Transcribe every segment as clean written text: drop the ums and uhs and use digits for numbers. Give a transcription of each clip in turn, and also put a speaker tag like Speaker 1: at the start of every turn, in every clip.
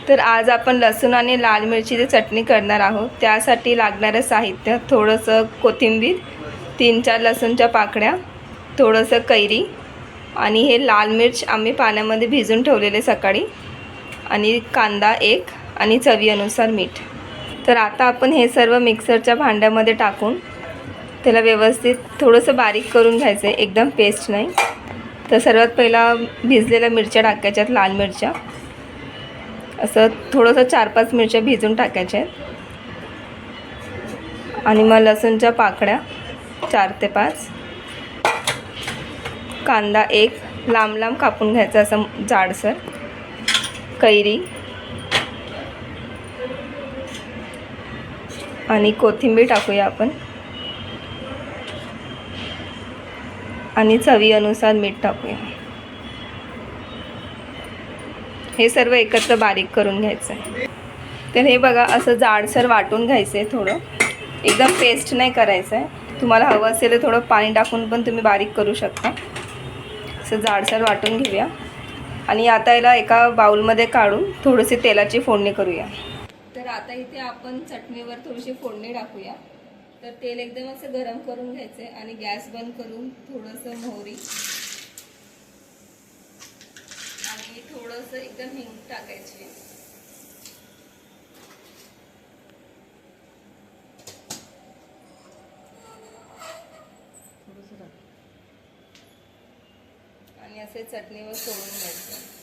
Speaker 1: तर आज आपण लसूण आणि लाल मिरचीची चटणी करणार आहोत। त्यासाठी लागणारं साहित्य थोडंसं कोथिंबीर, 3-4 लसूणच्या पाकळ्या, थोडंसं कैरी आणि हे लाल मिर्च आम्ही पाण्यामध्ये भिजून ठेवलेले सकाळी, आणि कांदा 1 आणि चवीनुसार मीठ। तर आता आपण हे सर्व मिक्सरच्या भांड्यामध्ये टाकून त्याला व्यवस्थित थोडंसं बारीक करून घ्यायचं आहे, एकदम पेस्ट नाही। तर सर्वात पहिला भिजलेल्या मिरच्या टाकायच्यात, लाल मिरच्या असं थोडंसं 4-5 मिरच्या भिजून टाकायच्या आहेत, आणि मग लसूणच्या पाकळ्या 4 ते 5, कांदा 1 लांब लांब कापून घ्यायचा असं जाडसर, कैरी आणि कोथिंबीर टाकूया आपण, आणि चवीनुसार मीठ टाकूया। हे सर्व एकत्र बारीक करून घ्यायचं आहे। तर हे बघा असं जाडसर वाटून घ्यायचं आहे, थोडं एकदम पेस्ट नाही करायचं आहे। तुम्हाला हवं असेल तर थोडं पाणी टाकून पण तुम्ही बारीक करू शकता। असं जाडसर वाटून घेऊया, आणि आता याला एका बाउलमध्ये काढून थोडीशी तेलाची फोडणी करूया। तर आता इथे आपण चटणीवर थोडीशी फोडणी टाकूया। तर तेल एकदम असं गरम करून घ्यायचं आहे, आणि गॅस बंद करून थोडंसं मोहरी आणि थोडंसं एकदम हिंग टाकायची। आणि असे चटणीवर सोडून घ्यायचं।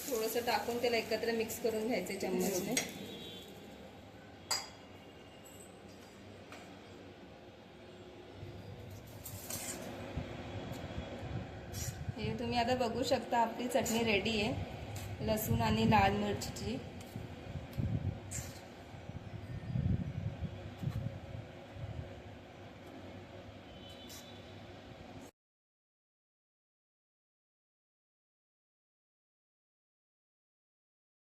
Speaker 1: थोडंसं टाकून त्याला एकत्र मिक्स करून घ्यायचे चम्मचने। हे तुम्ही आता बघू शकता, आपली चटणी रेडी आहे, लसूण आणि लाल मिरचीची।